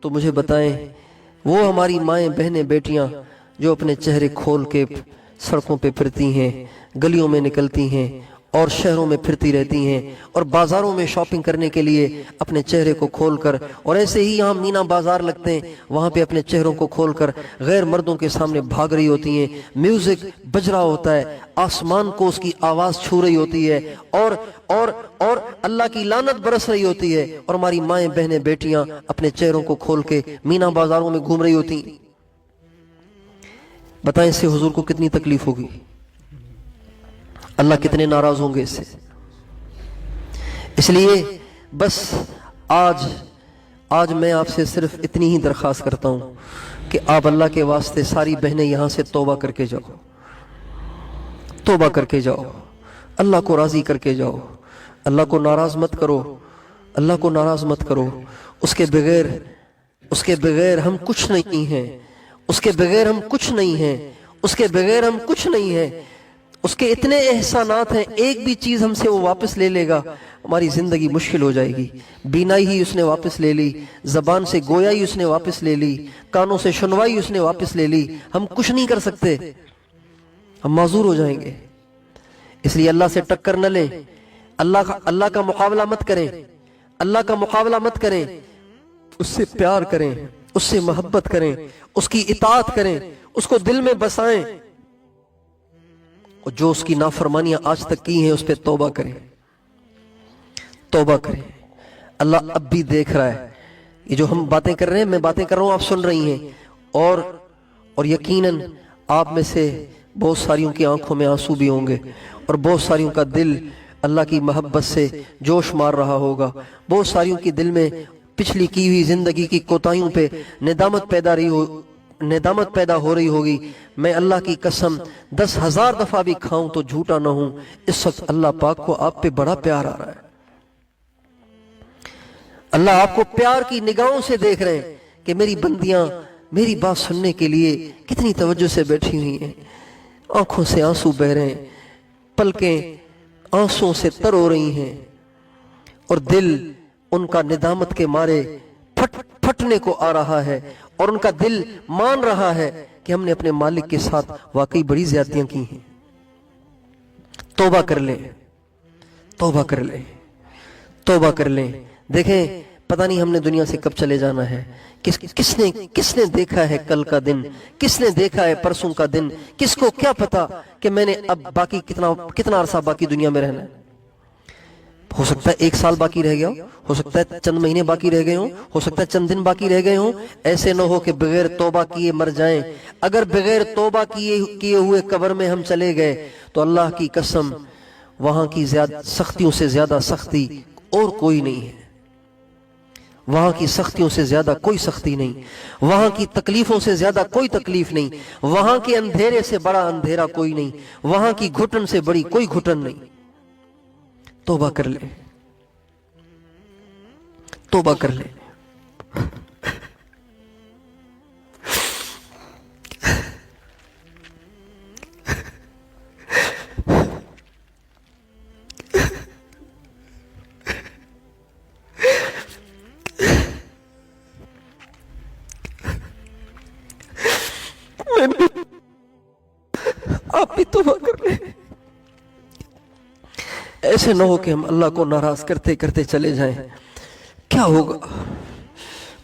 تو مجھے بتائیں وہ ہماری مائیں بہنیں بیٹیاں جو اپنے چہرے کھول کے سڑکوں پہ پھرتی ہیں، گلیوں میں نکلتی ہیں اور شہروں میں پھرتی رہتی ہیں اور بازاروں میں شاپنگ کرنے کے لیے اپنے چہرے کو کھول کر، اور ایسے ہی یہاں مینا بازار لگتے ہیں وہاں پہ اپنے چہروں کو کھول کر غیر مردوں کے سامنے بھاگ رہی ہوتی ہیں، میوزک بج رہا ہوتا ہے، آسمان کو اس کی آواز چھو رہی ہوتی ہے اور اللہ کی لعنت برس رہی ہوتی ہے، اور ہماری مائیں بہنیں بیٹیاں اپنے چہروں کو کھول کے مینا بازاروں میں گھوم رہی ہوتی ہیں۔ بتائیں اس سے حضور کو کتنی تکلیف ہوگی، اللہ کتنے ناراض ہوں گے اس سے۔ اس لیے بس آج میں آپ سے صرف اتنی ہی درخواست کرتا ہوں کہ آپ اللہ کے واسطے ساری بہنیں یہاں سے توبہ کر کے جاؤ، توبہ کر کے جاؤ، اللہ کو راضی کر کے جاؤ، اللہ کو ناراض مت کرو، اللہ کو ناراض مت کرو۔ اس کے بغیر ہم کچھ نہیں ہیں، اس کے بغیر ہم کچھ نہیں ہیں، اس کے بغیر ہم کچھ نہیں ہیں۔ اس کے اتنے احسانات ہیں، ایک بھی چیز ہم سے وہ واپس لے لے گا ہماری زندگی مشکل ہو جائے گی۔ بینائی ہی اس نے واپس لے لی، زبان سے گویائی اس نے واپس لے لی، کانوں سے سنوائی اس نے واپس لے لی۔ ہم کچھ نہیں کر سکتے، ہم معذور ہو جائیں گے۔ اس لیے اللہ سے ٹکر نہ لیں، اللہ کا مقابلہ مت کریں، اللہ کا مقابلہ مت کریں، اس سے پیار کریں، اس سے محبت کریں، اس کی اطاعت کریں، اس کو دل میں بسائیں، اور جو اس کی نافرمانیاں آج تک کی ہیں اس پہ توبہ کریں، توبہ کریں۔ اللہ اب بھی دیکھ رہا ہے، یہ جو ہم باتیں کر رہے ہیں، میں باتیں کر رہا ہوں، آپ سن رہی ہیں، اور یقیناً آپ میں سے بہت ساریوں کی آنکھوں میں آنسو بھی ہوں گے، اور بہت ساریوں کا دل اللہ کی محبت سے جوش مار رہا ہوگا، بہت ساریوں کی دل میں پچھلی کی ہوئی زندگی کی کوتاہیوں پہ ندامت پیدا ہو رہی ہوگی۔ میں اللہ کی قسم 10,000 دفعہ بھی کھاؤں تو جھوٹا نہ ہوں، اس وقت اللہ پاک کو آپ پہ بڑا پیار آ رہا ہے۔ اللہ آپ کو پیار کی نگاہوں سے دیکھ رہے ہیں کہ میری بندیاں میری بات سننے کے لیے کتنی توجہ سے بیٹھی ہوئی ہیں، آنکھوں سے آنسو بہ رہے ہیں، پلکیں آنسوں سے تر ہو رہی ہیں، اور دل ان کا ندامت کے مارے پھٹنے کو آ رہا ہے، اور ان کا دل مان رہا ہے کہ ہم نے اپنے مالک کے ساتھ واقعی بڑی زیادتیاں کی ہیں۔ توبہ کر لیں، توبہ کر لیں، توبہ کر لیں۔ دیکھیں پتہ نہیں ہم نے دنیا سے کب چلے جانا ہے، کس نے دیکھا ہے کل کا دن، کس نے دیکھا ہے پرسوں کا دن، کس کو کیا پتا کہ میں نے اب باقی کتنا عرصہ باقی دنیا میں رہنا ہے۔ ہو سکتا ہے 1 سال باقی رہ گیا ہو سکتا ہے چند مہینے باقی رہ گئے ہو سکتا ہے چند دن باقی رہ گئے ہوں۔ ایسے نہ ہو کہ بغیر توبہ کیے مر جائیں۔ اگر بغیر توبہ کیے ہوئے قبر میں ہم چلے گئے تو اللہ کی قسم وہاں کی سختیوں سے زیادہ سختی اور کوئی نہیں ہے، وہاں کی سختیوں سے زیادہ کوئی سختی نہیں، وہاں کی تکلیفوں سے زیادہ کوئی تکلیف نہیں، وہاں کے اندھیرے سے بڑا اندھیرا کوئی نہیں، وہاں کی گھٹن سے بڑی کوئی گھٹن نہیں۔ توبہ کر لیں، توبہ کر لیں۔ آپ بھی توبہ کر لیں۔ ایسے نہ ہو کہ ہم اللہ کو ناراض کرتے کرتے چلے جائیں۔ کیا ہوگا؟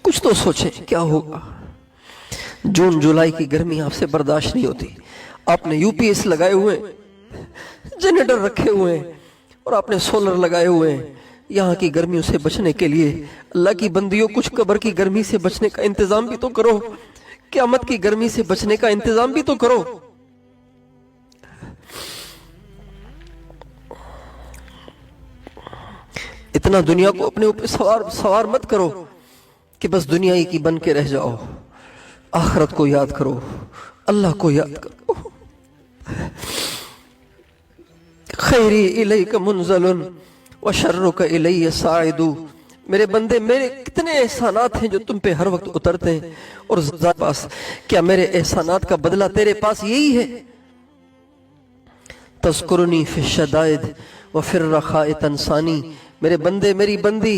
کچھ تو سوچیں کیا ہوگا۔ جون جولائی کی گرمی آپ سے برداشت نہیں ہوتی، آپ نے یو پی ایس لگائے ہوئے ہیں، جنریٹر رکھے ہوئے ہیں، اور آپ نے سولر لگائے ہوئے ہیں یہاں کی گرمیوں سے بچنے کے لیے۔ اللہ کی بندیوں، کچھ قبر کی گرمی سے بچنے کا انتظام بھی تو کرو، قیامت کی گرمی سے بچنے کا انتظام بھی تو کرو۔ اتنا دنیا کو اپنے اوپر سوار مت کرو کہ بس دنیا ہی کی بن کے رہ جاؤ۔ آخرت کو یاد کرو، اللہ کو یاد کرو۔ خیری الیک منزل وشرک الی صاعد۔ میرے بندے، میرے کتنے احسانات ہیں جو تم پہ ہر وقت اترتے ہیں، اور پاس کیا میرے احسانات کا بدلہ تیرے پاس یہی ہے؟ تذکرنی فی الشدائد وفی الرخاء تنسانی۔ میرے بندے، میری بندی،